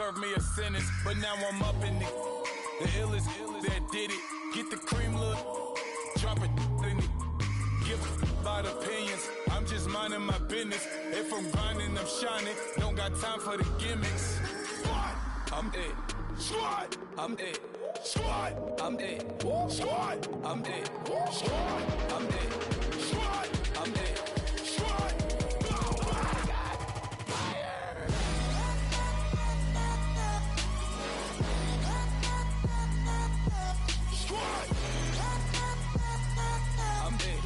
served me a sentence, but now I'm up in the illest that did it. Get the cream look, drop it in it. Give about opinions, I'm just minding my business. If I'm grinding, I'm shining. Don't got time for the gimmicks. I'm it. Squad, I'm it. Squad, I'm it. Squad, I'm it. Squad, I'm it. Squad, I'm it. Squad. Oh my God. Fire. Squad. I'm it.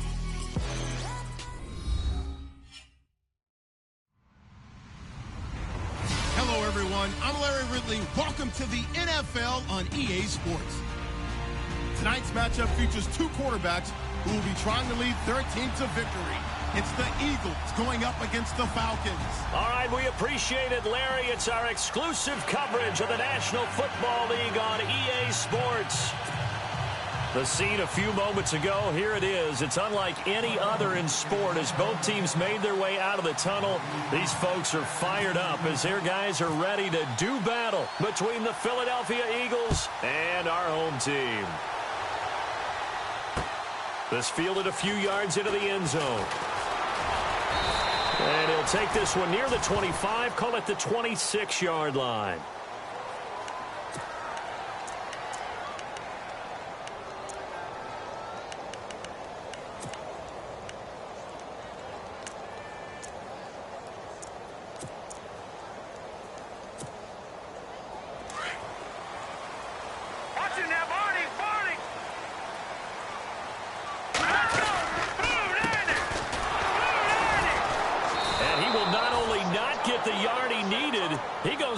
Hello, everyone. I'm Larry Ridley. Welcome to the NFL on EA Sports. Tonight's matchup features two quarterbacks who will be trying to lead their team to victory. It's the Eagles going up against the Falcons. All right, we appreciate it, Larry. It's our exclusive coverage of the National Football League on EA Sports. The scene a few moments ago, here it is. It's unlike any other in sport as both teams made their way out of the tunnel. These folks are fired up as their guys are ready to do battle between the Philadelphia Eagles and our home team. This fielded a few yards into the end zone. And he'll take this one near the 25, call it the 26-yard line.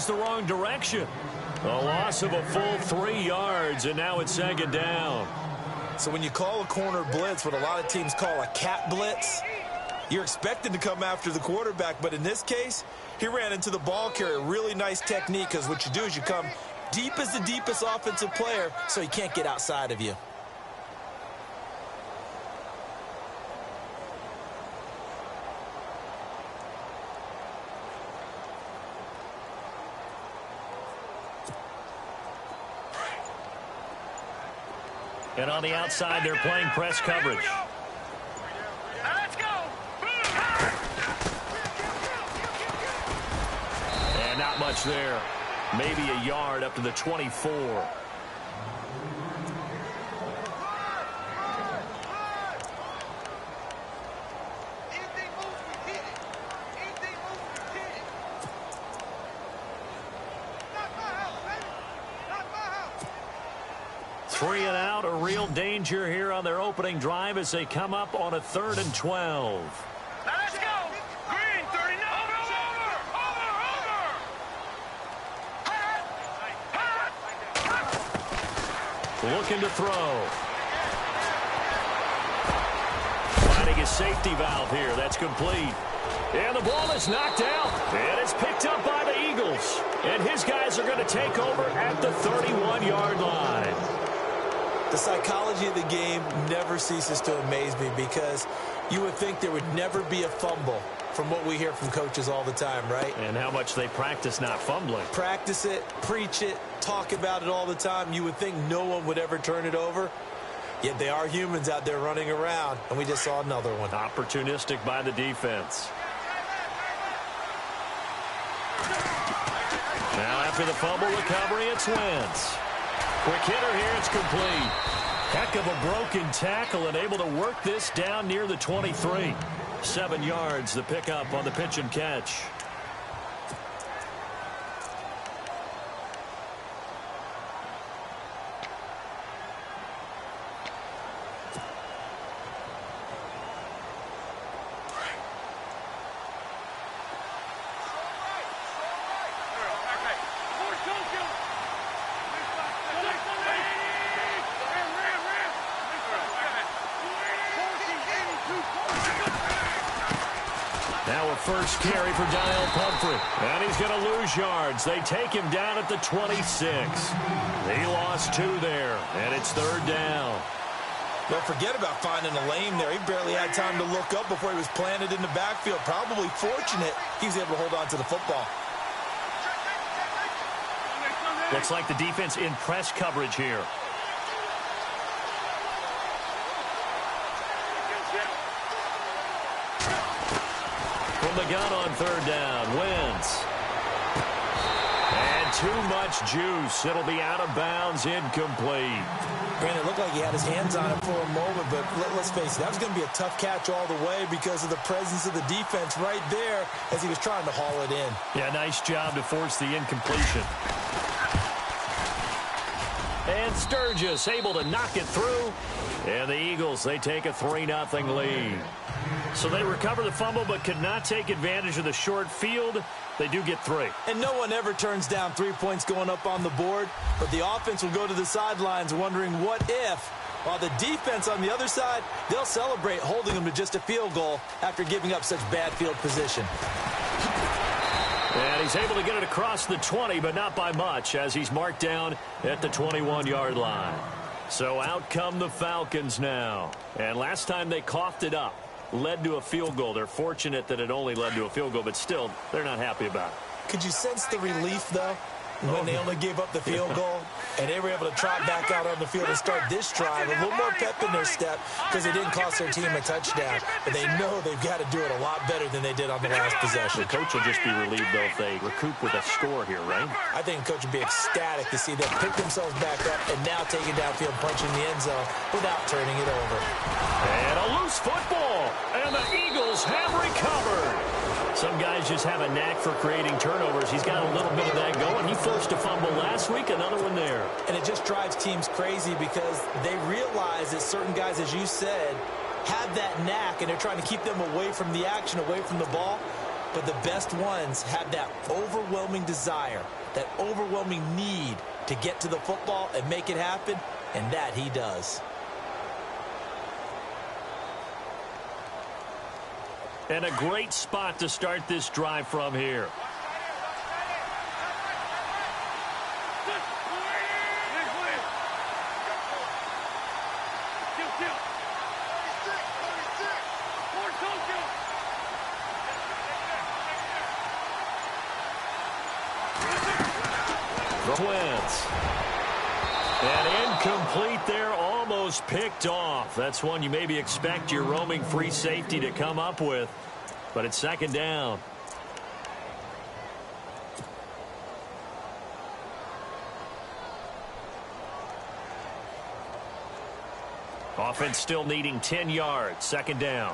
The wrong direction. A loss of a full 3 yards, and now it's second down. So when you call a corner blitz, what a lot of teams call a cat blitz, you're expected to come after the quarterback, but in this case, he ran into the ball carrier. Really nice technique, because what you do is you come deep as the deepest offensive player, so he can't get outside of you. And on the outside, they're playing press coverage. Let's go. And not much there. Maybe a yard up to the 24. Three and out, a real danger here on their opening drive as they come up on a 3rd and 12. Let's go. Green, 39. Over. Looking to throw. Finding his safety valve here. That's complete. And the ball is knocked out. And it's picked up by the Eagles. And his guys are going to take over at the 31-yard line. The psychology of the game never ceases to amaze me because you would think there would never be a fumble from what we hear from coaches all the time, right? And how much they practice not fumbling. Practice it, preach it, talk about it all the time. You would think no one would ever turn it over. Yet they are humans out there running around, and we just saw another one. Opportunistic by the defense. Now after the fumble recovery, it's Wentz. Quick hitter here, it's complete. Heck of a broken tackle and able to work this down near the 23. 7 yards, the pickup on the pitch and catch. First carry for Daniel Pumphrey. And he's going to lose yards. They take him down at the 26. He lost 2 there, and it's 3rd down. Don't forget about finding a lane there. He barely had time to look up before he was planted in the backfield. Probably fortunate he was able to hold on to the football. Looks like the defense in press coverage here. From the gun on third down, Wentz. And too much juice. It'll be out of bounds, incomplete. It looked like he had his hands on it for a moment, but let's face it, that was going to be a tough catch all the way because of the presence of the defense right there as he was trying to haul it in. Yeah, nice job to force the incompletion. And Sturgis able to knock it through. And the Eagles, they take a 3-0 lead. So they recover the fumble but could not take advantage of the short field. They do get 3. And no one ever turns down 3 points going up on the board, but the offense will go to the sidelines wondering what if, while the defense on the other side, they'll celebrate holding them to just a field goal after giving up such bad field position. And he's able to get it across the 20, but not by much, as he's marked down at the 21-yard line. So out come the Falcons now. And last time they coughed it up, led to a field goal. They're fortunate that it only led to a field goal, but still, they're not happy about it. Could you sense the relief, though, when they only gave up the field goal and they were able to trot back out on the field and start this drive? A little more pep in their step because it didn't cost their team a touchdown, but they know they've got to do it a lot better than they did on the last possession. The coach will just be relieved, though, if they recoup with a score here, right? I think the coach would be ecstatic to see them pick themselves back up and now take it downfield, punching the end zone without turning it over. And a loose football, and the Eagles have recovered. Some guys just have a knack for creating turnovers. He's got a little bit of that going. He forced a fumble last week, another one there. And it just drives teams crazy because they realize that certain guys, as you said, have that knack, and they're trying to keep them away from the action, away from the ball. But the best ones have that overwhelming desire, that overwhelming need to get to the football and make it happen, and that he does. And a great spot to start this drive from here. Wentz. And incomplete there, almost picked off. That's one you maybe expect your roaming free safety to come up with, but it's second down. Offense still needing 10 yards, second down.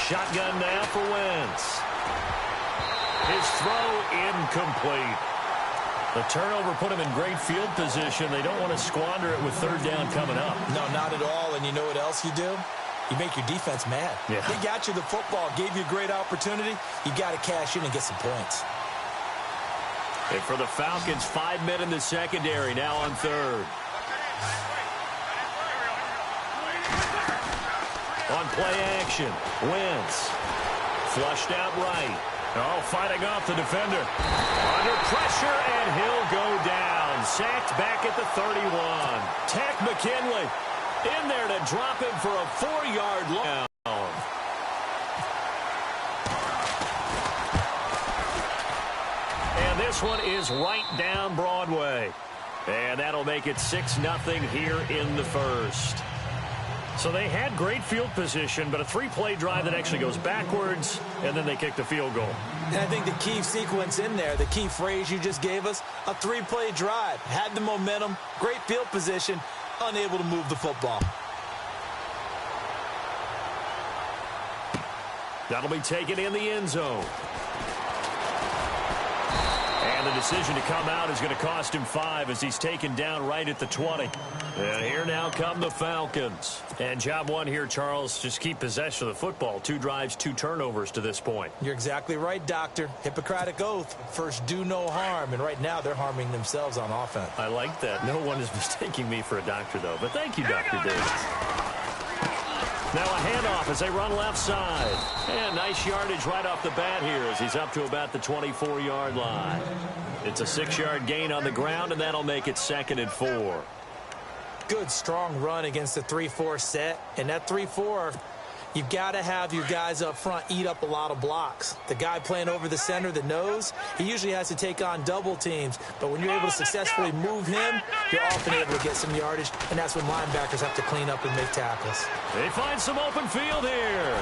Shotgun now for Wentz. His throw incomplete. The turnover put him in great field position. They don't want to squander it with third down coming up. No, not at all. And you know what else you do? You make your defense mad. Yeah. They got you the football, gave you a great opportunity. You got to cash in and get some points. And for the Falcons, 5 men in the secondary, now on third. On play action, Wentz. Flushed out right. Oh, fighting off the defender. Under pressure, and he'll go down. Sacked back at the 31. Tack McKinley in there to drop him for a 4-yard loss. And this one is right down Broadway. And that'll make it 6-0 here in the first. So they had great field position, but a 3-play drive that actually goes backwards, and then they kick the field goal. And I think the key sequence in there, the key phrase you just gave us, a 3-play drive. Had the momentum, great field position, unable to move the football. That'll be taken in the end zone. And the decision to come out is going to cost him 5 as he's taken down right at the 20. And here now come the Falcons. And job one here, Charles, just keep possession of the football. 2 drives, 2 turnovers to this point. You're exactly right, Doctor. Hippocratic oath. First, do no harm. And right now, they're harming themselves on offense. I like that. No one is mistaking me for a doctor, though. But thank you, Dr. Davis. Now a handoff as they run left side. And nice yardage right off the bat here as he's up to about the 24-yard line. It's a 6-yard gain on the ground, and that'll make it 2nd and 4. Good, strong run against the 3-4 set. And that 3-4, you've got to have your guys up front eat up a lot of blocks. The guy playing over the center, the nose, he usually has to take on double teams. But when you're able to successfully move him, you're often able to get some yardage, and that's when linebackers have to clean up and make tackles. They find some open field here.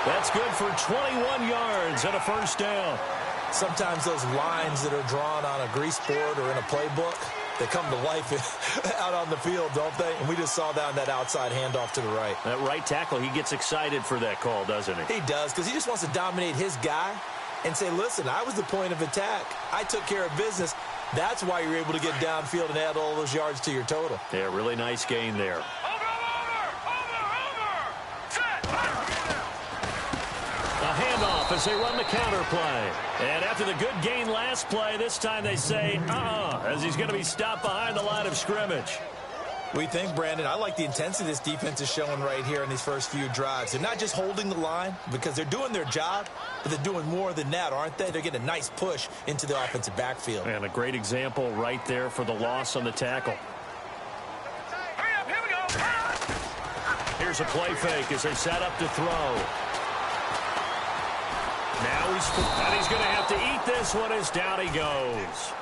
That's good for 21 yards and a first down. Sometimes those lines that are drawn on a grease board or in a playbook, they come to life out on the field, don't they? And we just saw that on that outside handoff to the right. That right tackle, he gets excited for that call, doesn't he? He does, because he just wants to dominate his guy and say, listen, I was the point of attack. I took care of business. That's why you're able to get downfield and add all those yards to your total. Yeah, really nice gain there. A handoff as they run the counter play. And after the good gain last play, this time they say, as he's going to be stopped behind the line of scrimmage. We think, Brandon, I like the intensity this defense is showing right here in these first few drives. They're not just holding the line because they're doing their job, but they're doing more than that, aren't they? They're getting a nice push into the offensive backfield. And a great example right there for the loss on the tackle. Hurry up, here we go. Here's a play fake as they set up to throw. Now he's going to have to eat this one as down he goes.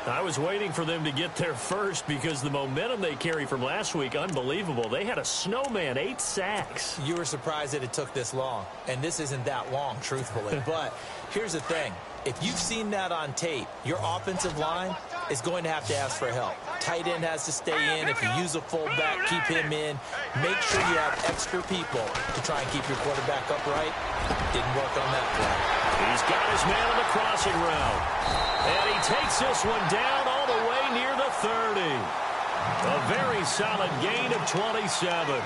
I was waiting for them to get there first because the momentum they carry from last week, unbelievable. They had a snowman, 8 sacks. You were surprised that it took this long, and this isn't that long, truthfully. But here's the thing. If you've seen that on tape, your offensive line is going to have to ask for help. Tight end has to stay in. If you use a fullback, keep him in. Make sure you have extra people to try and keep your quarterback upright. Didn't work on that play. He's got his man on the crossing route. And he takes this one down all the way near the 30. A very solid gain of 27.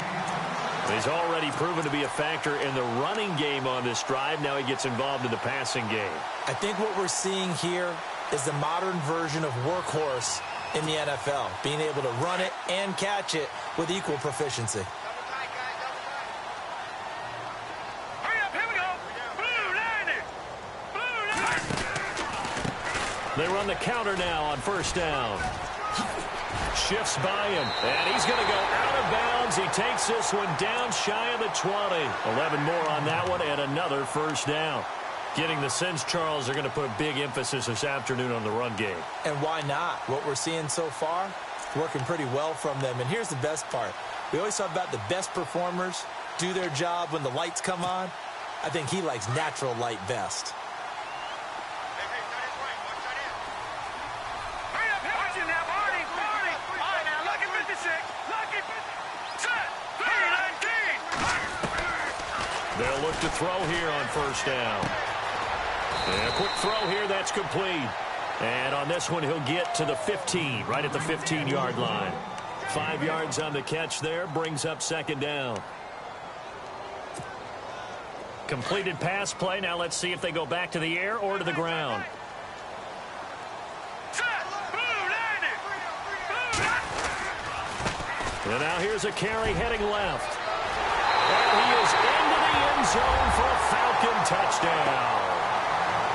He's already proven to be a factor in the running game on this drive. Now he gets involved in the passing game. I think what we're seeing here is the modern version of workhorse in the NFL, being able to run it and catch it with equal proficiency. Hurry up, here we go. Blue line it. Blue line. They run the counter now on first down. Shifts by him, and he's going to go out of bounds. He takes this one down shy of the 20. 11 more on that one, and another first down. Getting the sense, Charles, they're going to put a big emphasis this afternoon on the run game. And why not? What we're seeing so far, working pretty well from them. And here's the best part. We always talk about the best performers do their job when the lights come on. I think he likes natural light best. They'll look to throw here on first down. And a quick throw here, that's complete. And on this one, he'll get to the 15, right at the 15-yard line. 5 yards on the catch there, brings up second down. Completed pass play. Now let's see if they go back to the air or to the ground. And now here's a carry heading left. And he is into the end zone for a Falcon touchdown.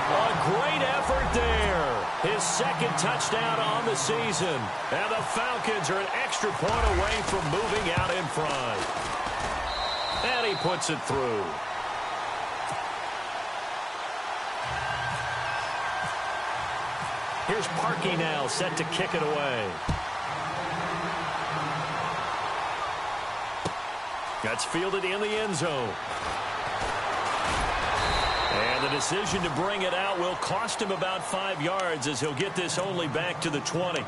A great effort there. His second touchdown on the season. And the Falcons are an extra point away from moving out in front. And he puts it through. Here's Parkey now, set to kick it away. That's fielded in the end zone. And the decision to bring it out will cost him about 5 yards as he'll get this only back to the 20.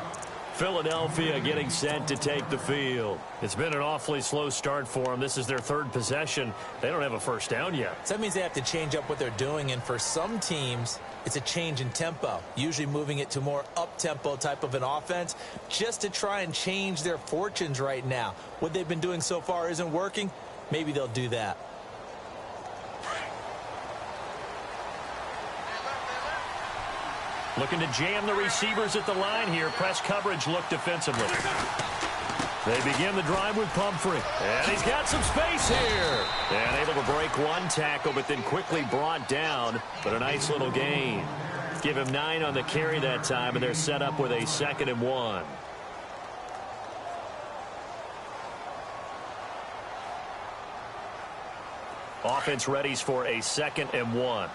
Philadelphia getting set to take the field. It's been an awfully slow start for them. This is their third possession. They don't have a first down yet. So that means they have to change up what they're doing, and for some teams, it's a change in tempo, usually moving it to more up-tempo type of an offense just to try and change their fortunes right now. What they've been doing so far isn't working. Maybe they'll do that. Looking to jam the receivers at the line here. Press coverage look defensively. They begin the drive with Pumphrey. And he's got some space here. And able to break one tackle, but then quickly brought down. But a nice little gain. Give him 9 on the carry that time, and they're set up with a 2nd and 1. Offense readies for a 2nd and 1.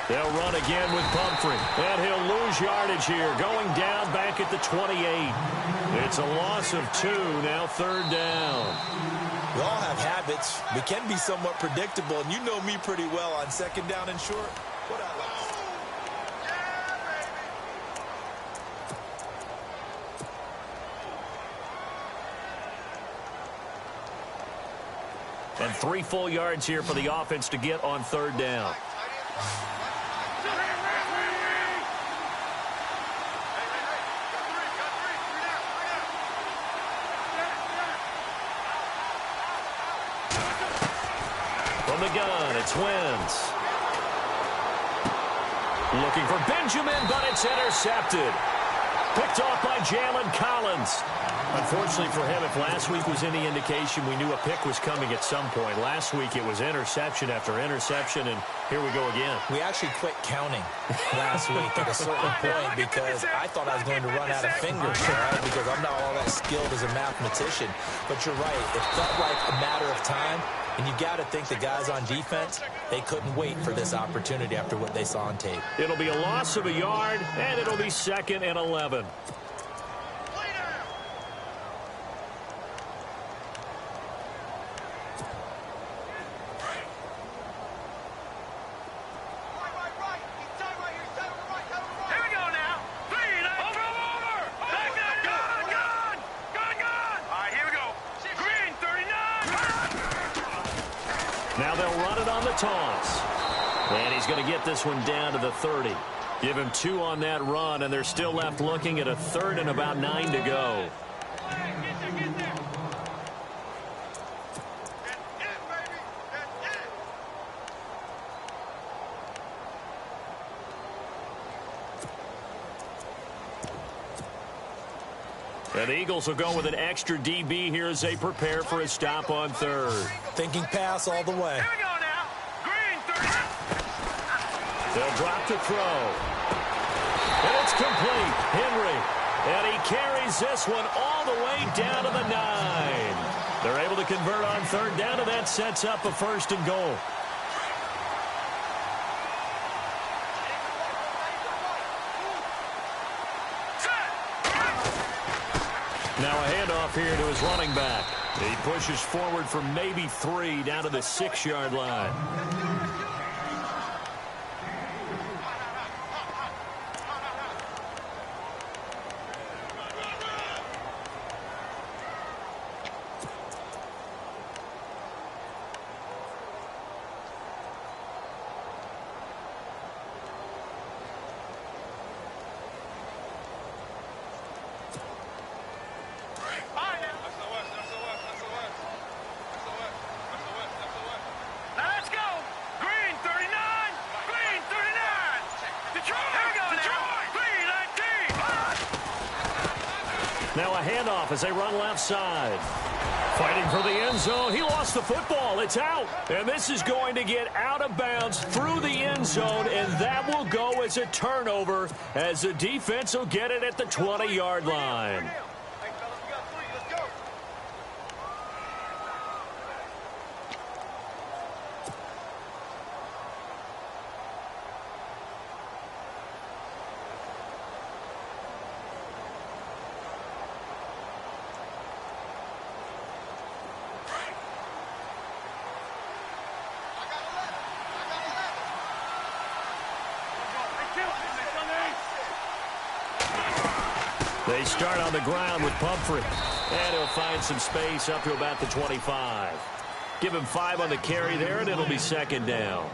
They'll run again with Pumphrey. And he'll lose yardage here. Going down back at the 28. It's a loss of 2. Now 3rd down. We all have habits. We can be somewhat predictable. And you know me pretty well on 2nd down and short. What I like. And 3 full yards here for the offense to get on 3rd down. From the gun, it's Wentz. Looking for Benjamin, but it's intercepted. Picked off by Jalen Collins. Unfortunately for him, if last week was any indication, we knew a pick was coming at some point. Last week it was interception after interception, and here we go again. We actually quit counting last week at a certain point because I thought I was going to run out of fingers, right? Because I'm not all that skilled as a mathematician. But you're right. It felt like a matter of time, and you got to think the guys on defense, they couldn't wait for this opportunity after what they saw on tape. It'll be a loss of a yard, and it'll be 2nd and 11. Now they'll run it on the toss. And he's going to get this one down to the 30. Give him 2 on that run, and they're still left looking at a 3rd and about 9 to go. And the Eagles will go with an extra DB here as they prepare for a stop on 3rd. Thinking pass all the way. Here we go now. Green 30. They'll drop to throw. And it's complete. Henry. And he carries this one all the way down to the 9. They're able to convert on 3rd down, and that sets up a 1st and goal. Now a handoff here to his running back. He pushes forward for maybe 3 down to the 6-yard line. Now a handoff as they run left side. Fighting for the end zone. He lost the football. It's out. And this is going to get out of bounds through the end zone, and that will go as a turnover as the defense will get it at the 20-yard line. They start on the ground with Pumphrey. And he'll find some space up to about the 25. Give him 5 on the carry there, and it'll be 2nd down.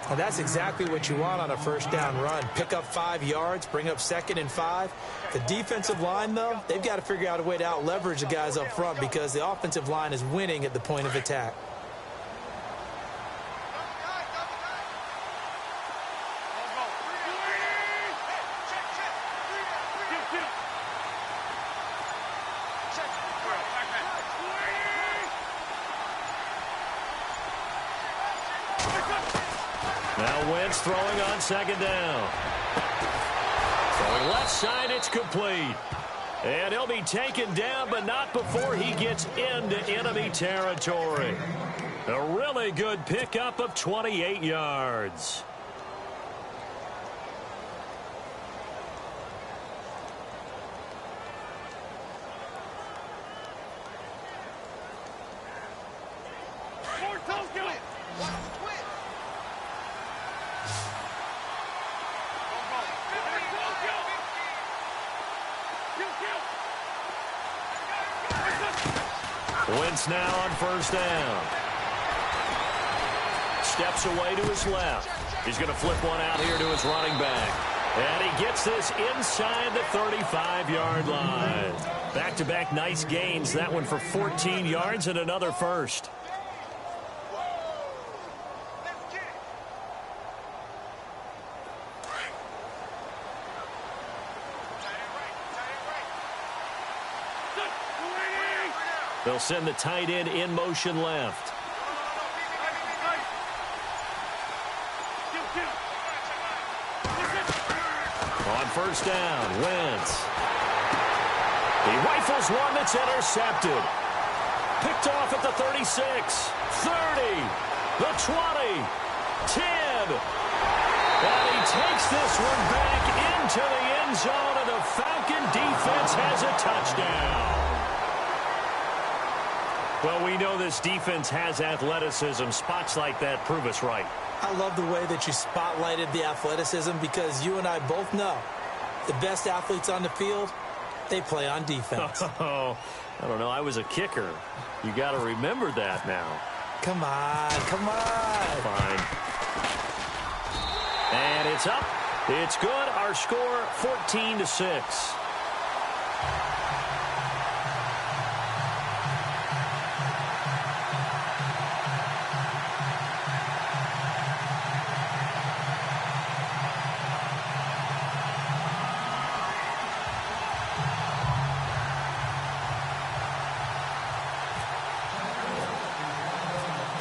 And that's exactly what you want on a 1st down run. Pick up 5 yards, bring up 2nd and 5. The defensive line, though, they've got to figure out a way to out-leverage the guys up front because the offensive line is winning at the point of attack. Now Wentz throwing on second down. Throwing left side, it's complete. And he'll be taken down, but not before he gets into enemy territory. A really good pickup of 28 yards. Wentz now on first down. Steps away to his left. He's going to flip one out here to his running back. And he gets this inside the 35-yard line. Back-to-back nice gains. That one for 14 yards and another first. They'll send the tight end in motion left. On first down, Wentz. He rifles one that's intercepted. Picked off at the 36, 30, the 20, 10. And he takes this one back into the end zone, and the Falcon defense has a touchdown. Well, we know this defense has athleticism. Spots like that prove us right. I love the way that you spotlighted the athleticism because you and I both know the best athletes on the field, they play on defense. Oh, I don't know. I was a kicker. You got to remember that now. Come on, come on. Fine. And it's up. It's good. Our score, 14-6.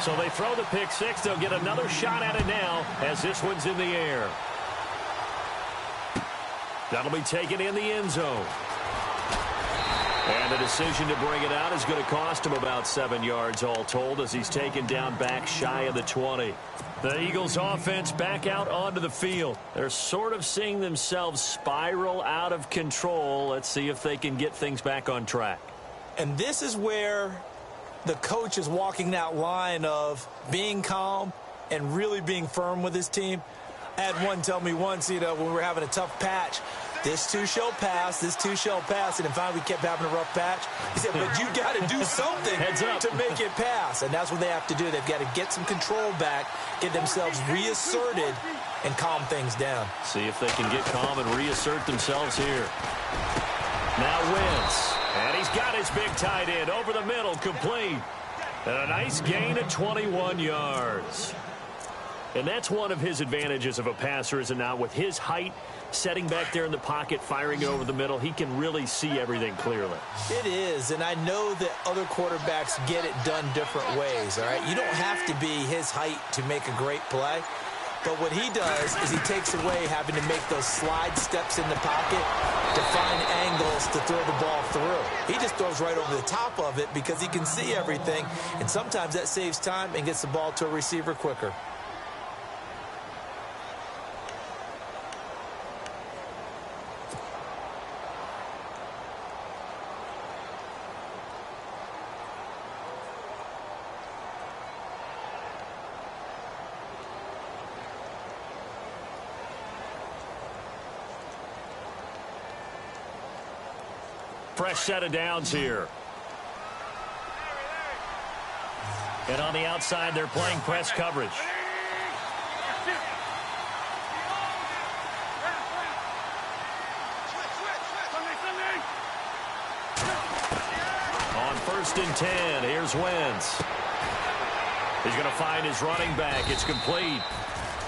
So they throw the pick six. They'll get another shot at it now as this one's in the air. That'll be taken in the end zone. And the decision to bring it out is going to cost him about 7 yards all told as he's taken down back shy of the 20. The Eagles offense back out onto the field. They're sort of seeing themselves spiral out of control. Let's see if they can get things back on track. And this is where the coach is walking that line of being calm and really being firm with his team. I had one tell me once, when we were having a tough patch, this too shall pass, this too shall pass. And then finally we kept having a rough patch. He said, but you got to do something to make it pass. And that's what they have to do. They've got to get some control back, get themselves reasserted, and calm things down. See if they can get calm and reassert themselves here. Now Wentz. And he's got his big tight end over the middle, complete. And a nice gain of 21 yards. And that's one of his advantages of a passer, is it not? With his height, setting back there in the pocket, firing it over the middle, he can really see everything clearly. It is, and I know that other quarterbacks get it done different ways, all right? You don't have to be his height to make a great play. But what he does is he takes away having to make those slide steps in the pocket to find angles to throw the ball through. He just throws right over the top of it because he can see everything, and sometimes that saves time and gets the ball to a receiver quicker. Fresh set of downs here. And on the outside, they're playing press coverage. On 1st and 10, here's Wentz. He's going to find his running back. It's complete.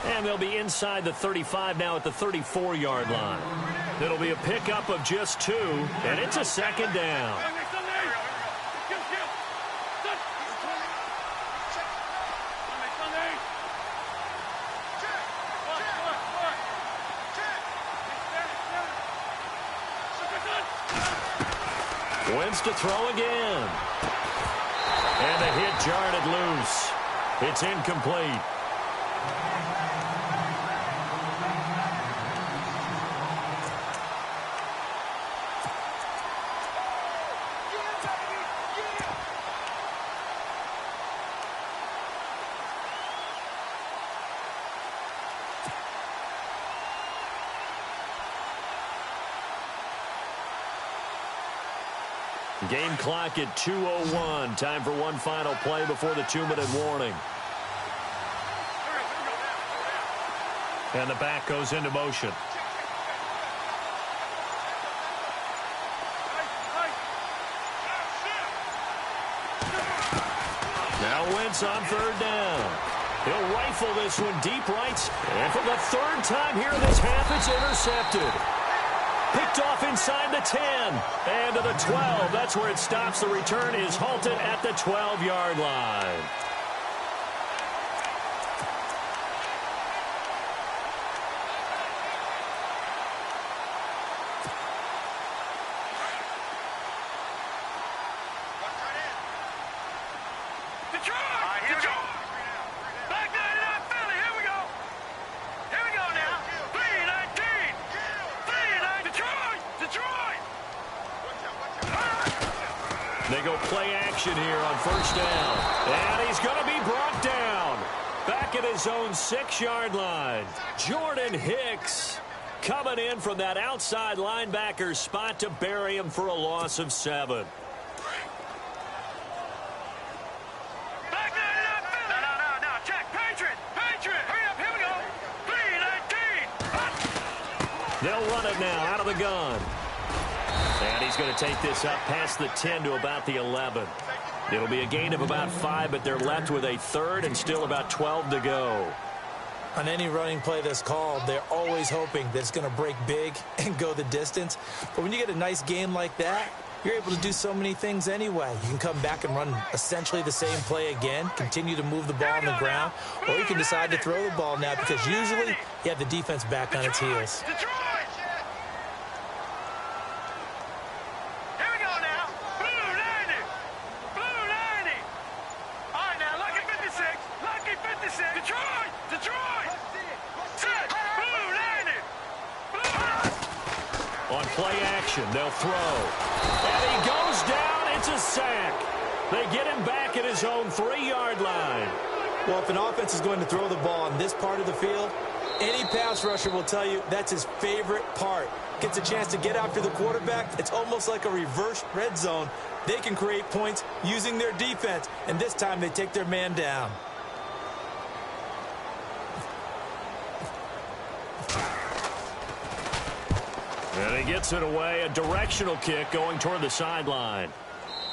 And they'll be inside the 35 now at the 34-yard line. It'll be a pickup of just 2, and it's a second down. Wentz to throw again. And the hit jarred it loose. It's incomplete. Game clock at 2:01. Time for one final play before the 2-minute warning. And the back goes into motion. Now Wentz on third down. He'll rifle this one deep right. And for the third time here in this half, it's intercepted. Picked off inside the 10 and to the 12. That's where it stops. The return is halted at the 12-yard line. They go play action here on first down. And he's going to be brought down. Back at his own 6-yard line. Jordan Hicks coming in from that outside linebacker spot to bury him for a loss of 7. They'll run it now out of the gun. And he's going to take this up past the 10 to about the 11. It'll be a gain of about 5, but they're left with a third and still about 12 to go. On any running play that's called, they're always hoping that it's going to break big and go the distance. But when you get a nice game like that, you're able to do so many things anyway. You can come back and run essentially the same play again, continue to move the ball on the ground, or you can decide to throw the ball now because usually you have the defense back on its heels. Play action, they'll throw. And he goes down, it's a sack. They get him back at his own 3-yard line. Well, if an offense is going to throw the ball on this part of the field, any pass rusher will tell you that's his favorite part. Gets a chance to get after the quarterback. It's almost like a reverse red zone. They can create points using their defense, and this time they take their man down. And he gets it away, a directional kick going toward the sideline.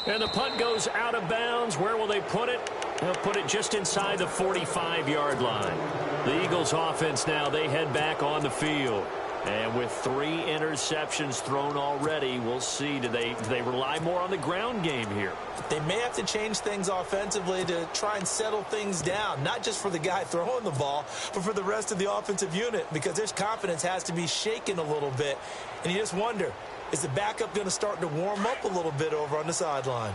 And the punt goes out of bounds. Where will they put it? They'll put it just inside the 45-yard line. The Eagles offense now, they head back on the field. And with 3 interceptions thrown already, we'll see, do they rely more on the ground game here? They may have to change things offensively to try and settle things down, not just for the guy throwing the ball, but for the rest of the offensive unit, because their confidence has to be shaken a little bit. And you just wonder, is the backup going to start to warm up a little bit over on the sideline?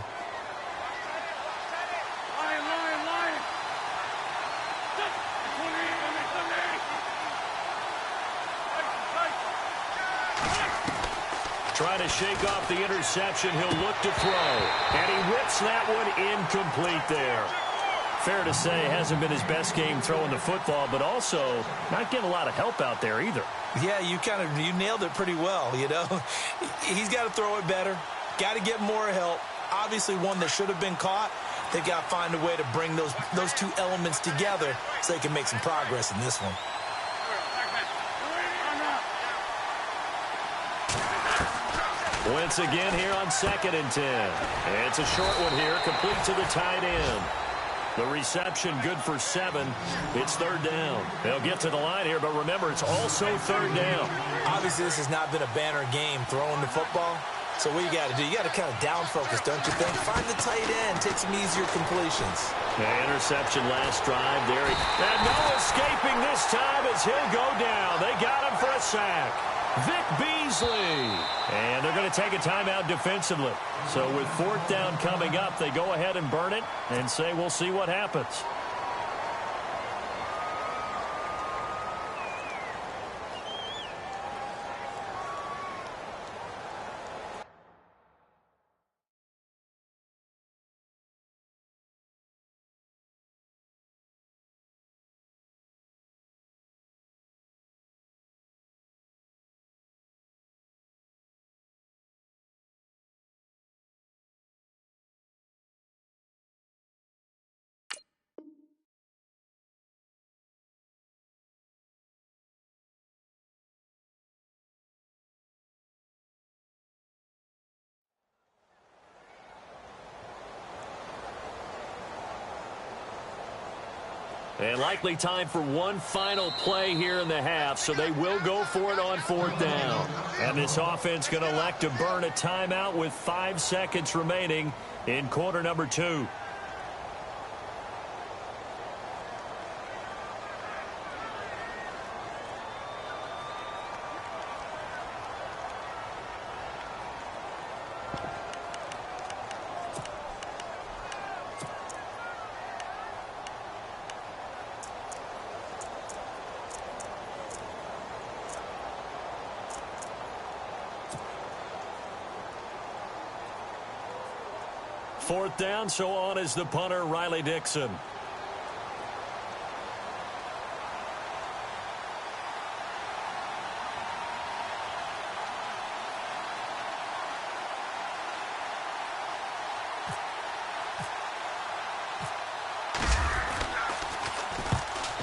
Trying to shake off the interception. He'll look to throw. And he whips that one incomplete there. Fair to say, hasn't been his best game throwing the football, but also not getting a lot of help out there either. Yeah, you nailed it pretty well, you know. He's got to throw it better. Got to get more help. Obviously one that should have been caught. They've got to find a way to bring those two elements together so they can make some progress in this one. Wentz again here on 2nd and 10. It's a short one here, complete to the tight end. The reception good for 7. It's 3rd down. They'll get to the line here, but remember, it's also 3rd down. Obviously, this has not been a banner game throwing the football. So what you got to do, you got to kind of down focus, don't you think? Find the tight end, take some easier completions. Interception last drive there. And no escaping this time as he'll go down. They got him for a sack. Vic Beasley. And they're going to take a timeout defensively. So with fourth down coming up, they go ahead and burn it and say we'll see what happens. And likely time for one final play here in the half, so they will go for it on fourth down. And this offense going to elect to burn a timeout with 5 seconds remaining in quarter number 2. Fourth down, so on is the punter, Riley Dixon.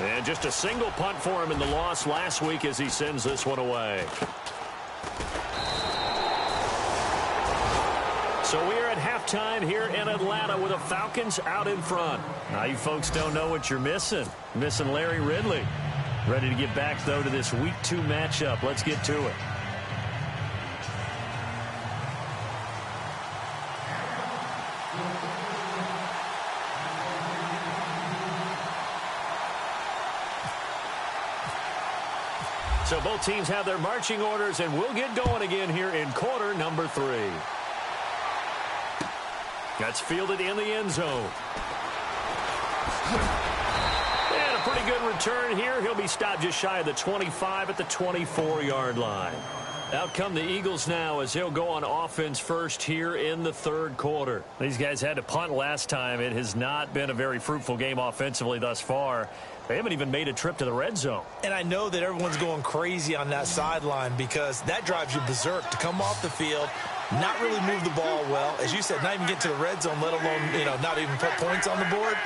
And just a single punt for him in the loss last week as he sends this one away. So we are at halftime here in Atlanta with the Falcons out in front. Now you folks don't know what you're missing. Missing Larry Ridley. Ready to get back, though, to this Week 2 matchup. Let's get to it. So both teams have their marching orders, and we'll get going again here in quarter number 3. That's fielded in the end zone. And a pretty good return here. He'll be stopped just shy of the 25 at the 24-yard line. Out come the Eagles now as they'll go on offense first here in the third quarter. These guys had to punt last time. It has not been a very fruitful game offensively thus far. They haven't even made a trip to the red zone. And I know that everyone's going crazy on that sideline because that drives you berserk to come off the field, not really move the ball well. As you said, not even get to the red zone, let alone, not even put points on the board.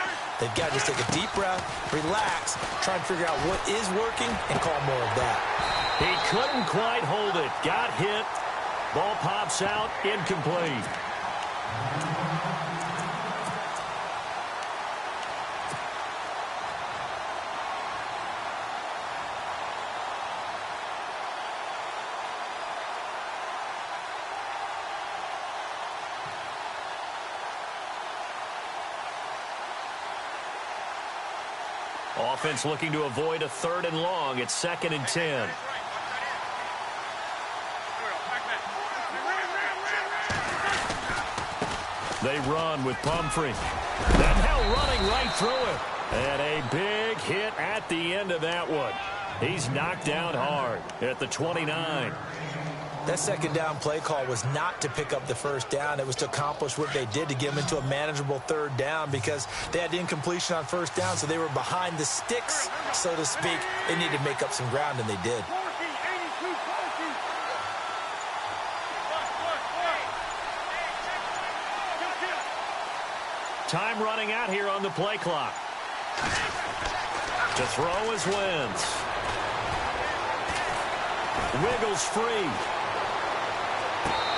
They've got to just take a deep breath, relax, try and figure out what is working, and call more of that. He couldn't quite hold it. Got hit. Ball pops out. Incomplete. Offense looking to avoid a 3rd and long. It's 2nd and 10. They run with Pumphrey. And now running right through it. And a big hit at the end of that one. He's knocked down hard at the 29. That second down play call was not to pick up the first down. It was to accomplish what they did to get them into a manageable 3rd down because they had incompletion on first down, so they were behind the sticks, so to speak. They needed to make up some ground, and they did. Time running out here on the play clock. To throw is Wentz. Wiggles free.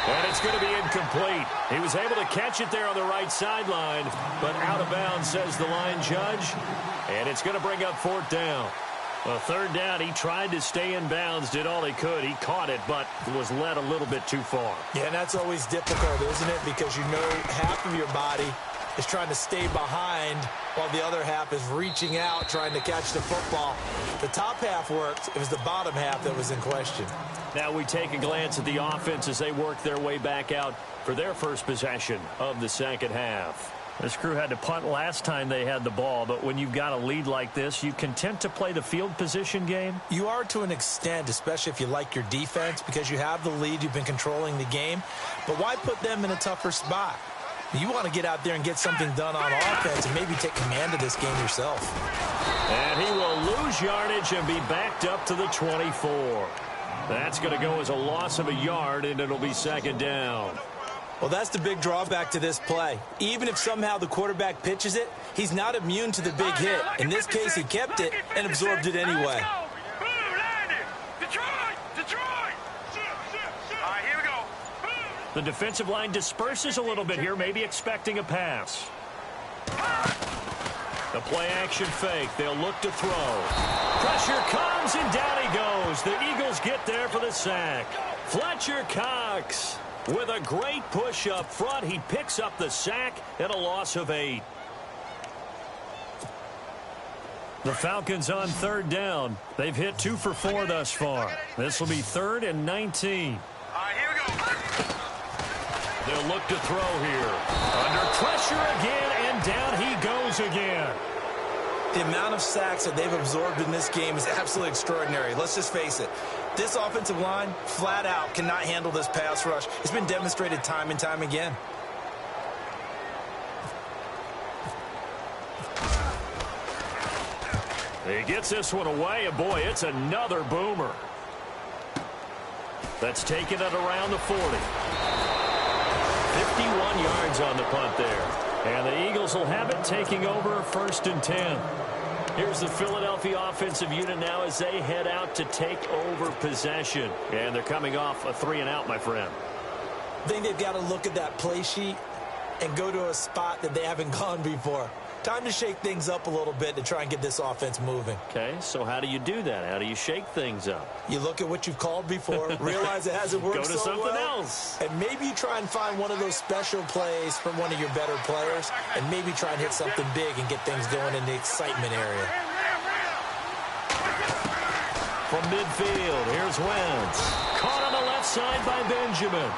And it's going to be incomplete. He was able to catch it there on the right sideline, but out of bounds, says the line judge. And it's going to bring up 4th down. Well, 3rd down, he tried to stay in bounds, did all he could. He caught it, but was led a little bit too far. Yeah, and that's always difficult, isn't it? Because you know half of your body is trying to stay behind while the other half is reaching out, trying to catch the football. The top half worked. It was the bottom half that was in question. Now we take a glance at the offense as they work their way back out for their first possession of the second half. This crew had to punt last time they had the ball, but when you've got a lead like this, you content to play the field position game? You are to an extent, especially if you like your defense, because you have the lead, you've been controlling the game. But why put them in a tougher spot? You want to get out there and get something done on offense and maybe take command of this game yourself. And he will lose yardage and be backed up to the 24. That's going to go as a loss of a yard, and it'll be second down. Well, that's the big drawback to this play. Even if somehow the quarterback pitches it, he's not immune to the big hit. In this case, he kept it and absorbed it anyway. The defensive line disperses a little bit here, maybe expecting a pass. The play action fake. They'll look to throw. Pressure comes, and down he goes. The Eagles get there for the sack. Fletcher Cox with a great push up front. He picks up the sack and a loss of 8. The Falcons on third down. They've hit 2 for 4 thus far. This will be 3rd and 19. They'll look to throw here. Under pressure again, and down he goes again. The amount of sacks that they've absorbed in this game is absolutely extraordinary. Let's just face it. This offensive line, flat out, cannot handle this pass rush. It's been demonstrated time and time again. He gets this one away, and boy, it's another boomer. That's taken at around the 40. 51 yards on the punt there. And the Eagles will have it, taking over 1st and 10. Here's the Philadelphia offensive unit now as they head out to take over possession. And they're coming off a 3-and-out, my friend. I think they've got to look at that play sheet and go to a spot that they haven't gone before. Time to shake things up a little bit to try and get this offense moving. Okay, so how do you do that? How do you shake things up? You look at what you've called before, realize it hasn't worked so well. Go to something else. And maybe you try and find one of those special plays from one of your better players, and maybe try and hit something big and get things going in the excitement area. From midfield, here's Wentz. Caught on the left side by Benjamin.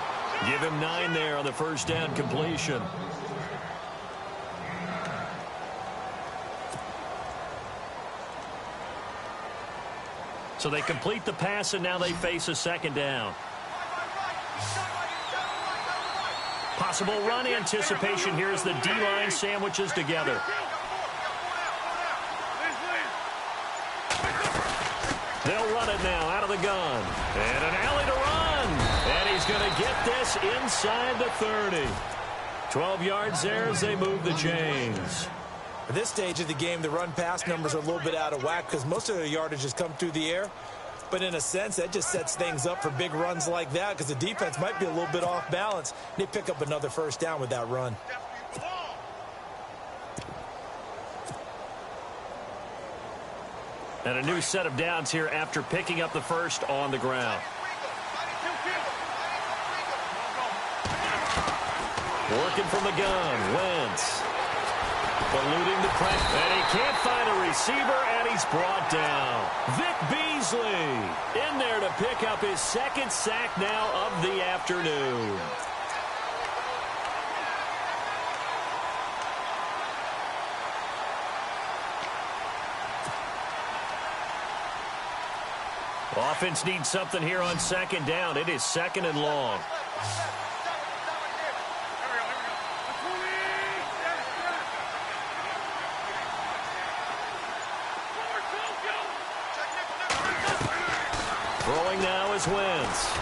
Give him 9 there on the first down completion. So they complete the pass, and now they face a second down. Possible run anticipation here as the D-line sandwiches together. They'll run it now out of the gun. And an alley to run. And he's going to get this inside the 30. 12 yards there as they move the chains. At this stage of the game, the run-pass numbers are a little bit out of whack because most of the yardage has come through the air. But in a sense, that just sets things up for big runs like that because the defense might be a little bit off balance. They pick up another first down with that run. And a new set of downs here after picking up the first on the ground. Working from the gun, Wentz. Eluding the pressure, and he can't find a receiver, and he's brought down. Vic Beasley in there to pick up his 2nd sack now of the afternoon. Offense needs something here on 2nd down. It is 2nd and long. Throwing now is Wentz.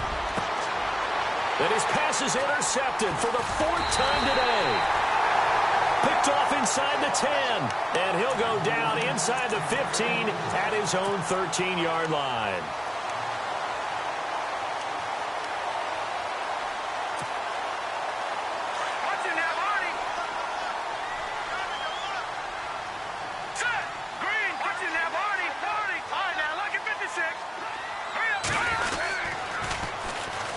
And his pass is intercepted for the 4th time today. Picked off inside the 10. And he'll go down inside the 15 at his own 13-yard line.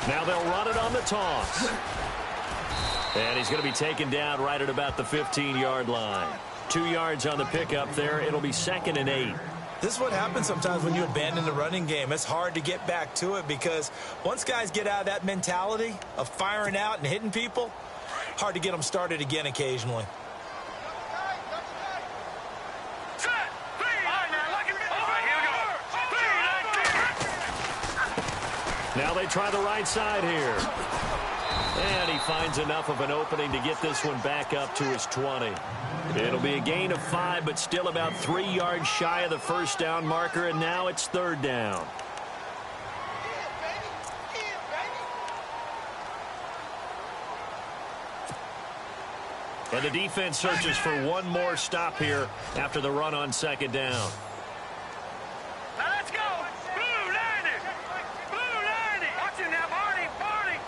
Now they'll run it on the toss. And he's going to be taken down right at about the 15-yard line. 2 yards on the pickup there. It'll be 2nd and 8. This is what happens sometimes when you abandon the running game. It's hard to get back to it because once guys get out of that mentality of firing out and hitting people, hard to get them started again occasionally. Now they try the right side here. And he finds enough of an opening to get this one back up to his 20. It'll be a gain of 5, but still about 3 yards shy of the first down marker, and now it's 3rd down. And the defense searches for one more stop here after the run on 2nd down. Let's go! Blue landing! Blue landing! Watch it now, Barney! Barney!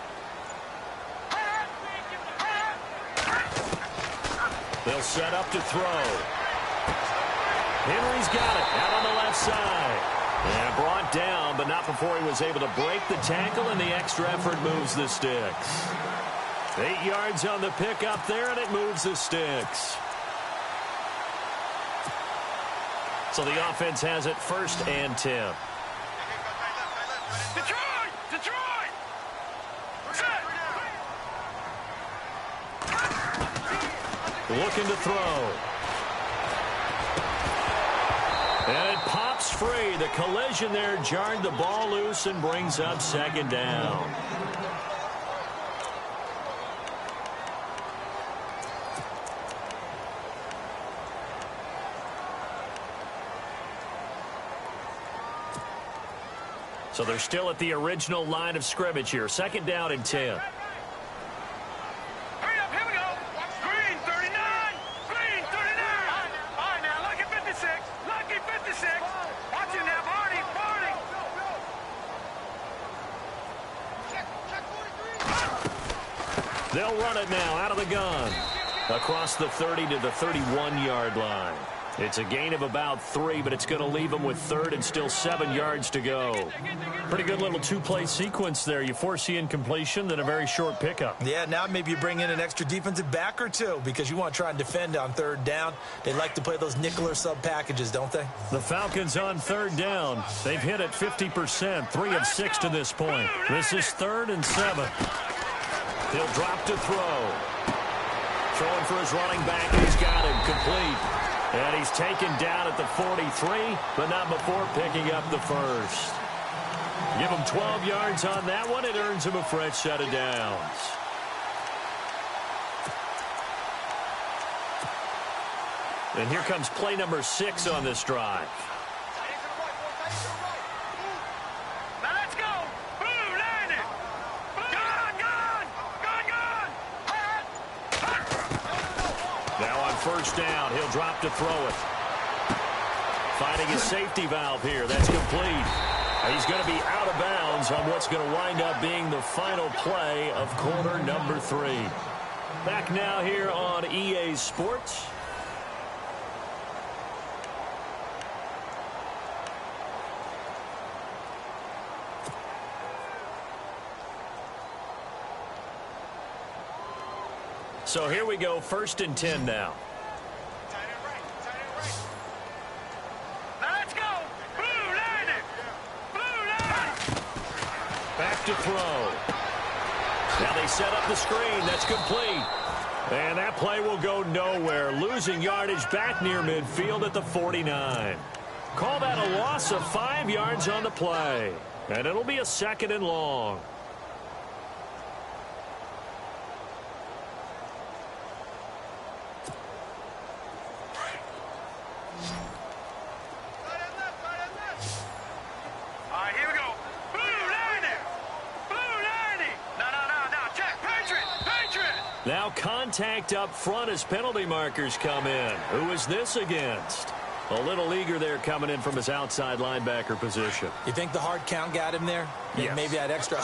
They'll set up to throw. Henry's got it out on the left side. And brought down, but not before he was able to break the tackle, and the extra effort moves the sticks. 8 yards on the pickup there, and it moves the sticks. So the offense has it 1st and 10. Detroit! Detroit! Set! Looking to throw. And it pops free. The collision there jarred the ball loose and brings up 2nd down. So they're still at the original line of scrimmage here. 2nd down and 10. Hurry up, here we go! Green 39! Green 39! All right, now, lucky 56! Lucky 56! Watch it now, Barney! Barney! They'll run it now out of the gun. Across the 30 to the 31-yard line. It's a gain of about 3, but it's going to leave them with 3rd and still 7 yards to go. Pretty good little 2-play sequence there. You force the incompletion, then a very short pickup. Yeah, now maybe you bring in an extra defensive back or two because you want to try and defend on 3rd down. They like to play those nickel or sub packages, don't they? The Falcons on 3rd down. They've hit it 50%, 3 of 6 to this point. This is 3rd and 7. He'll drop to throw. Throwing for his running back, and he's got him complete. And he's taken down at the 43, but not before picking up the 1st. Give him 12 yards on that one. It earns him a fresh set of downs. And here comes play number 6 on this drive. Now let's go! Blue landing! Gone! Gone! Gone! Gone! Now on 1st down, he'll drop to throw it. Finding his safety valve here. That's complete. He's going to be out of bounds on what's going to wind up being the final play of quarter number 3. Back now here on EA Sports. So here we go, 1st and 10 now. Now let's go! Blue landing! Blue landing! Back to throw. Now they set up the screen. That's complete. And that play will go nowhere. Losing yardage back near midfield at the 49. Call that a loss of 5 yards on the play. And it'll be a 2nd and long. Now contact up front as penalty markers come in. Who is this against? A little eager there coming in from his outside linebacker position. You think the hard count got him there? Yes. Maybe that extra,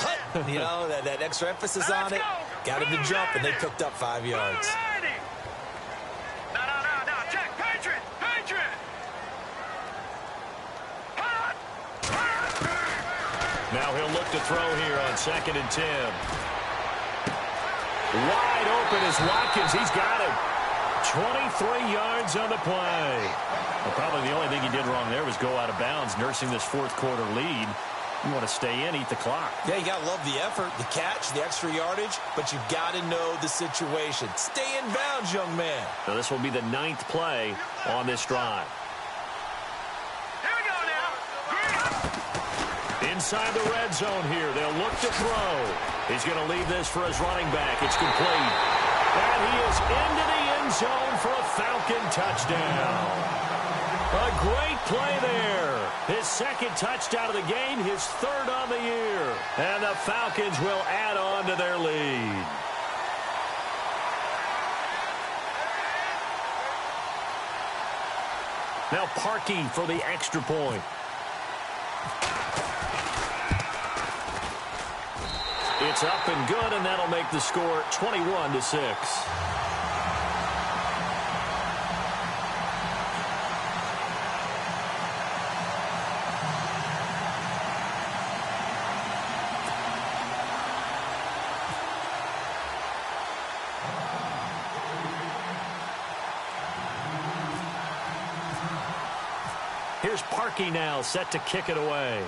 you know, that extra emphasis on it. Got him to jump, and they picked up 5 yards. No, check, Patriot! Now he'll look to throw here on 2nd and 10. Wide open is Watkins. He's got it. 23 yards on the play. Well, probably the only thing he did wrong there was go out of bounds, nursing this fourth quarter lead. You want to stay in, eat the clock. Yeah, you got to love the effort, the catch, the extra yardage, but you've got to know the situation. Stay in bounds, young man. Now, this will be the 9th play on this drive. Here we go now. Inside the red zone here. They'll look to throw. He's going to leave this for his running back. It's complete. And he is into the end zone for a Falcon touchdown. A great play there. His second touchdown of the game, his 3rd on the year. And the Falcons will add on to their lead. Now Parkey for the extra point. It's up and good, and that'll make the score 21-6. Here's Parkey now, set to kick it away.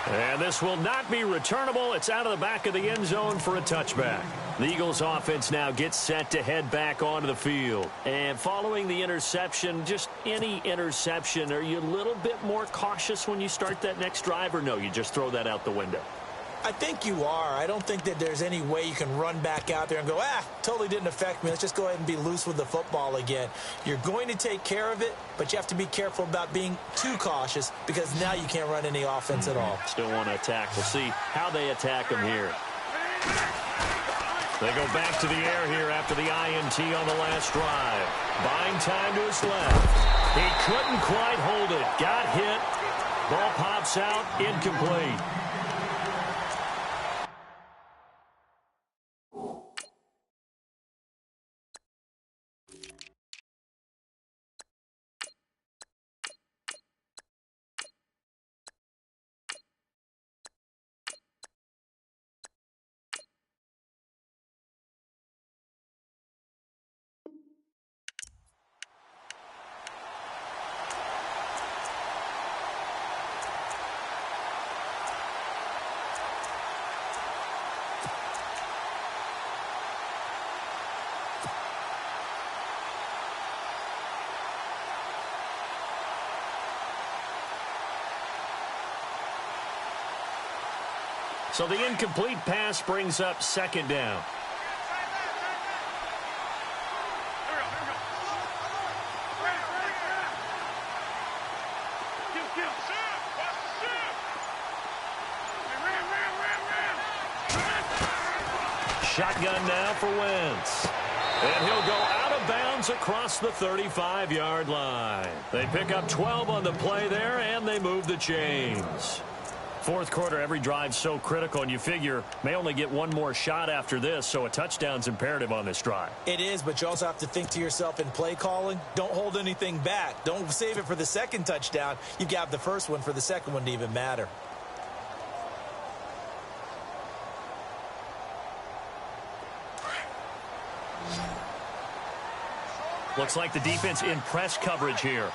And this will not be returnable. It's out of the back of the end zone for a touchback. The Eagles offense now gets set to head back onto the field. And following the interception, just any interception, are you a little bit more cautious when you start that next drive, or no, you just throw that out the window? I think you are. I don't think that there's any way you can run back out there and go, totally didn't affect me. Let's just go ahead and be loose with the football again. You're going to take care of it, but you have to be careful about being too cautious because now you can't run any offense at all. Still want to attack. We'll see how they attack them here. They go back to the air here after the INT on the last drive. Buying time to his left. He couldn't quite hold it. Got hit. Ball pops out. Incomplete. So the incomplete pass brings up 2nd down. Shotgun now for Wentz. And he'll go out of bounds across the 35-yard line. They pick up 12 on the play there, and they move the chains. Fourth quarter, every drive's so critical, and you figure may only get one more shot after this, so a touchdown's imperative on this drive. It is, but you also have to think to yourself in play calling, don't hold anything back. Don't save it for the second touchdown. You got the first one for the second one to even matter. Looks like the defense in press coverage here.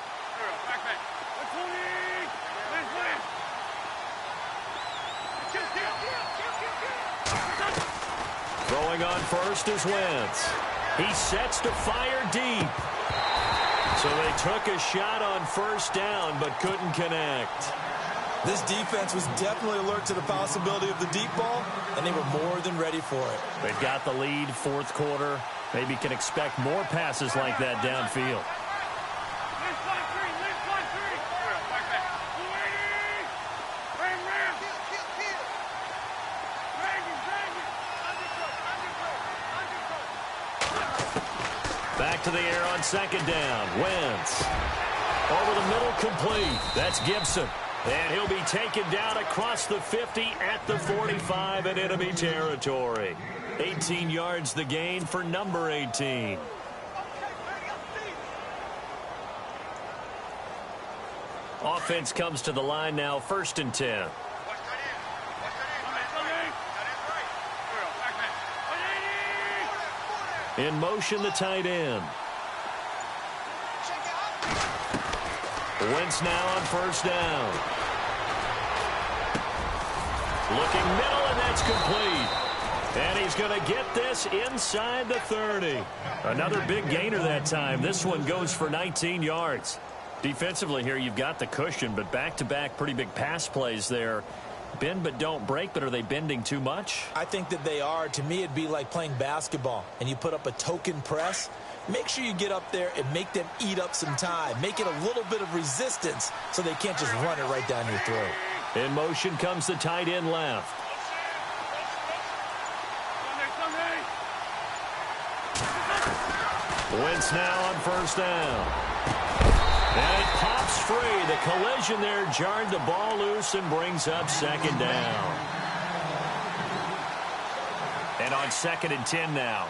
Throwing on first is Wentz. He sets to fire deep. So they took a shot on first down but couldn't connect. This defense was definitely alert to the possibility of the deep ball, and they were more than ready for it. They've got the lead, fourth quarter. Maybe can expect more passes like that downfield. Back to the air on 2nd down. Wentz. Over the middle, complete. That's Gibson. And he'll be taken down across the 50 at the 45 in enemy territory. 18 yards the gain for number 18. Offense comes to the line now, 1st and 10. In motion, the tight end. Wentz now on first down. Looking middle, and that's complete. And he's going to get this inside the 30. Another big gainer that time. This one goes for 19 yards. Defensively here, you've got the cushion, but back-to-back pretty big pass plays there. Bend but don't break, but are they bending too much? I think that they are. To me, it'd be like playing basketball, and you put up a token press. Make sure you get up there and make them eat up some time. Make it a little bit of resistance so they can't just run it right down your throat. In motion comes the tight end left. Wentz now on first down. And it pops free. The collision there jarred the ball loose and brings up second down. And on 2nd and 10 now.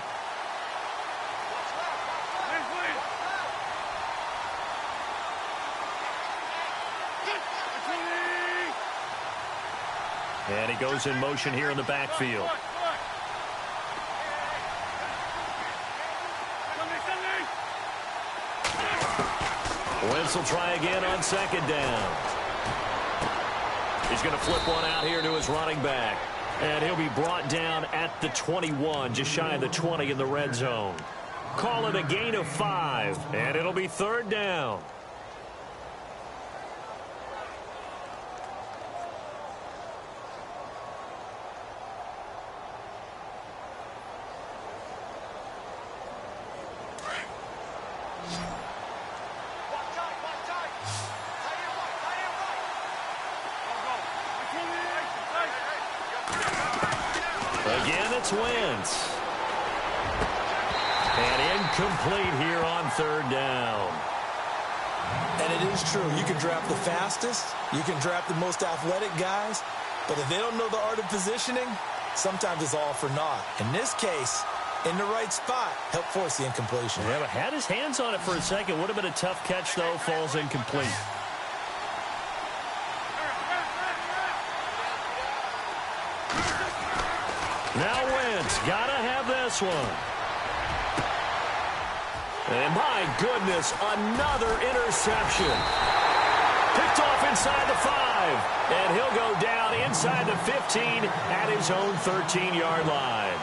And he goes in motion here in the backfield. Wentz will try again on 2nd down. He's going to flip one out here to his running back. And he'll be brought down at the 21, just shy of the 20 in the red zone. Call it a gain of 5, and it'll be 3rd down. Again, it's Wentz. And incomplete here on 3rd down. And it is true. You can draft the fastest. You can draft the most athletic guys. But if they don't know the art of positioning, sometimes it's all for naught. In this case, in the right spot, helped force the incompletion. Yeah, but had his hands on it for a second. Would have been a tough catch, though. Falls incomplete. Now Wentz, gotta have this one. And my goodness, another interception. Picked off inside the 5. And he'll go down inside the 15 at his own 13-yard line.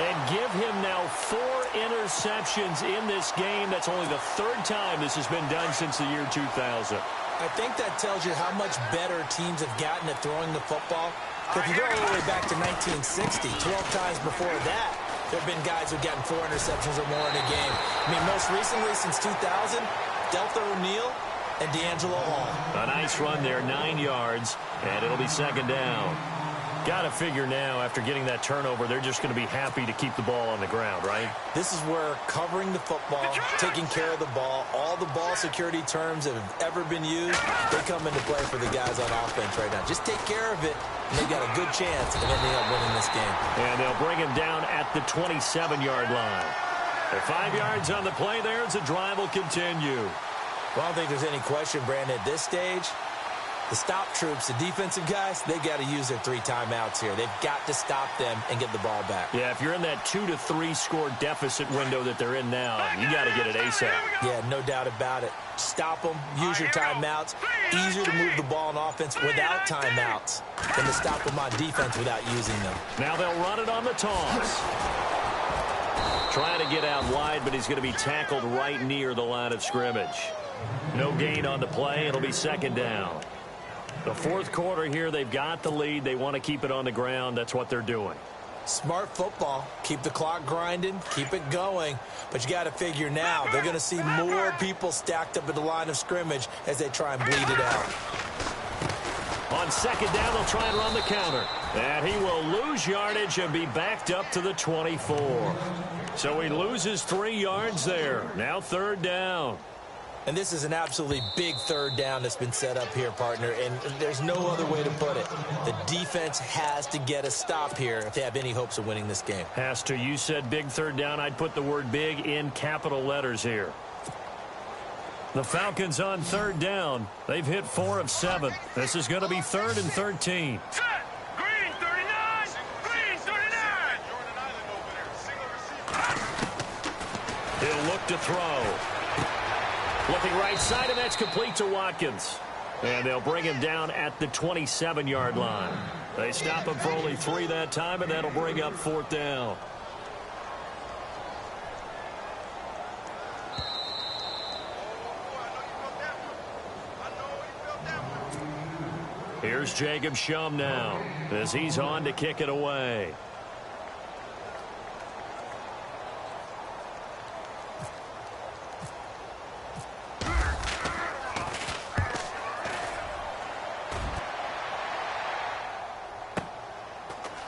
And give him now 4 interceptions in this game. That's only the 3rd time this has been done since the year 2000. I think that tells you how much better teams have gotten at throwing the football. If you go all the way back to 1960, 12 times before that, there have been guys who've gotten 4 interceptions or more in a game. I mean, most recently, since 2000, Deltha O'Neal and D'Angelo Hall. A nice run there, 9 yards, and it'll be 2nd down. Got to figure now, after getting that turnover, they're just going to be happy to keep the ball on the ground, right? This is where covering the football, taking care of the ball, all the ball security terms that have ever been used, they come into play for the guys on offense right now. Just take care of it, and they've got a good chance of ending up winning this game. And they'll bring him down at the 27-yard line. At 5 yards on the play there, the drive will continue. Well, I don't think there's any question, Brandon, at this stage, the stop troops, the defensive guys, they got to use their 3 timeouts here. They've got to stop them and get the ball back. Yeah, if you're in that 2 to 3 score deficit window that they're in now, you got to get it ASAP. Yeah, no doubt about it. Stop them, use your timeouts. Easier to move the ball on offense without timeouts than to stop them on defense without using them. Now they'll run it on the toss. Trying to get out wide, but he's going to be tackled right near the line of scrimmage. No gain on the play. It'll be 2nd down. The 4th quarter here, they've got the lead. They want to keep it on the ground. That's what they're doing. Smart football. Keep the clock grinding. Keep it going. But you got to figure now, they're going to see more people stacked up at the line of scrimmage as they try and bleed it out. On 2nd down, they'll try and run the counter. And he will lose yardage and be backed up to the 24. So he loses 3 yards there. Now 3rd down. And this is an absolutely big 3rd down that's been set up here, partner, and there's no other way to put it. The defense has to get a stop here if they have any hopes of winning this game. Has to. You said big 3rd down. I'd put the word big in capital letters here. The Falcons on 3rd down. They've hit 4 of 7. This is going to be 3rd and 13. Set. Green 39. Green 39. to throw. Looking right side, and that's complete to Watkins. And they'll bring him down at the 27-yard line. They stop him for only 3 that time, and that'll bring up 4th down. Here's Jacob Shum now as he's on to kick it away.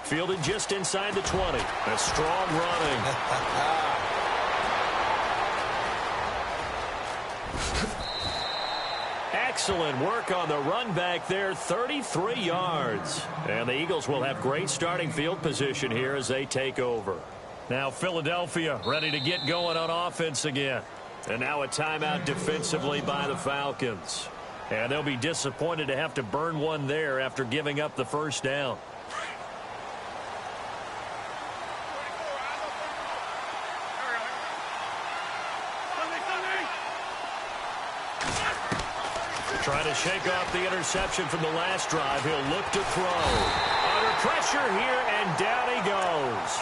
Fielded just inside the 20. A strong running. Excellent work on the run back there, 33 yards. And the Eagles will have great starting field position here as they take over. Now Philadelphia ready to get going on offense again. And now a timeout defensively by the Falcons. And they'll be disappointed to have to burn one there after giving up the first down. Trying to shake off the interception from the last drive. He'll look to throw. Under pressure here, and down he goes.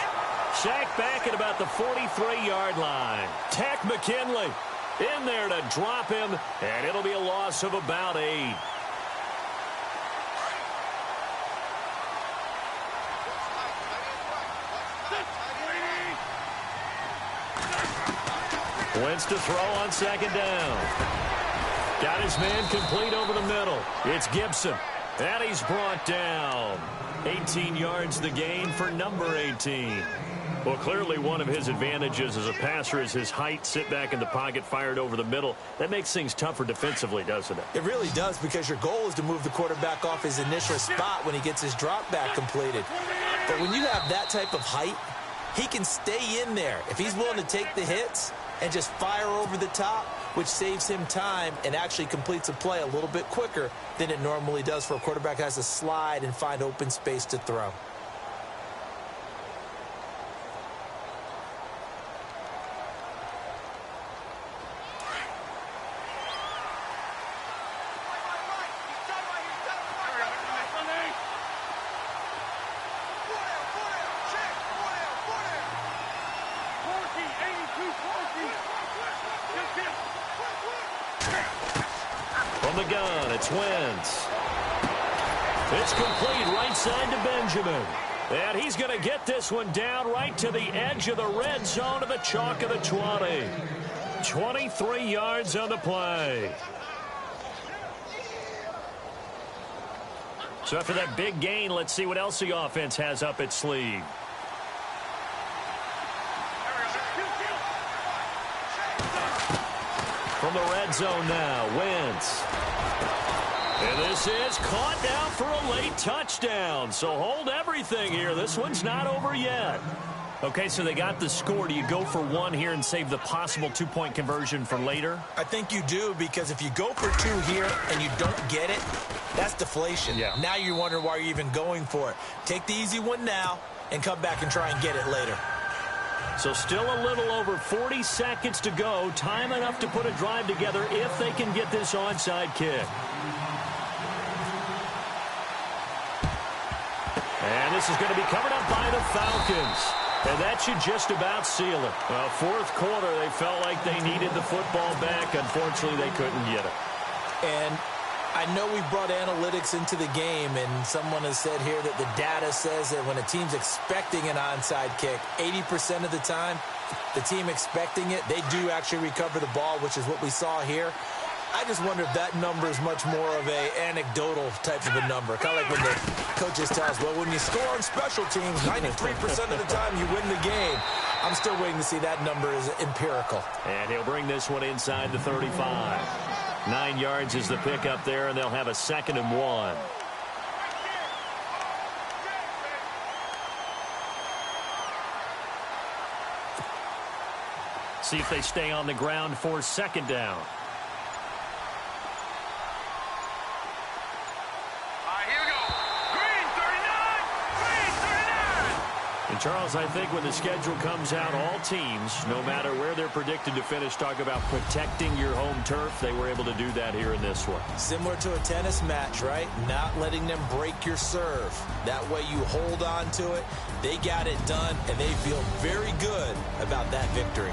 Sacked back at about the 43-yard line. Takk McKinley in there to drop him, and it'll be a loss of about 8. Wentz to throw on 2nd down. Got his man complete over the middle. It's Gibson. And he's brought down. 18 yards the gain for number 18. Well, clearly one of his advantages as a passer is his height. Sit back in the pocket, fired over the middle. That makes things tougher defensively, doesn't it? It really does, because your goal is to move the quarterback off his initial spot when he gets his drop back completed. But when you have that type of height, he can stay in there. If he's willing to take the hits and just fire over the top, which saves him time and actually completes a play a little bit quicker than it normally does for a quarterback who has to slide and find open space to throw. From the gun, it's Wentz. It's complete right side to Benjamin. And he's going to get this one down right to the edge of the red zone of the chalk of the 20. 23 yards on the play. So after that big gain, let's see what else the offense has up its sleeve. From the red zone now, Wentz. And this is caught down for a late touchdown. So hold everything here. This one's not over yet. Okay, so they got the score. Do you go for one here and save the possible 2-point conversion for later? I think you do, because if you go for 2 here and you don't get it, that's deflation. Yeah. Now you wonder why you're even going for it. Take the easy one now and come back and try and get it later. So still a little over 40 seconds to go. Time enough to put a drive together if they can get this onside kick. And this is going to be covered up by the Falcons. And that should just about seal it. Well, 4th quarter, they felt like they needed the football back. Unfortunately, they couldn't get it. And I know we brought analytics into the game, and someone has said here that the data says that when a team's expecting an onside kick, 80% of the time, the team expecting it, they do actually recover the ball, which is what we saw here. I just wonder if that number is much more of a anecdotal type of a number. Kind of like when the coaches tell us, well, when you score on special teams, 93% of the time you win the game. I'm still waiting to see that number is empirical. And he'll bring this one inside the 35. 9 yards is the pickup there, and they'll have a 2nd and 1. See if they stay on the ground for 2nd down. And Charles, I think when the schedule comes out, all teams, no matter where they're predicted to finish, talk about protecting your home turf. They were able to do that here in this one. Similar to a tennis match, right? Not letting them break your serve. That way you hold on to it. They got it done, and they feel very good about that victory.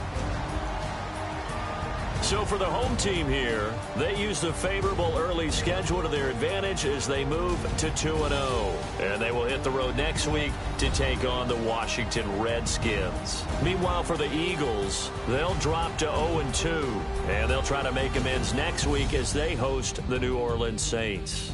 So for the home team here, they use the favorable early schedule to their advantage as they move to 2-0. And they will hit the road next week to take on the Washington Redskins. Meanwhile, for the Eagles, they'll drop to 0-2. And they'll try to make amends next week as they host the New Orleans Saints.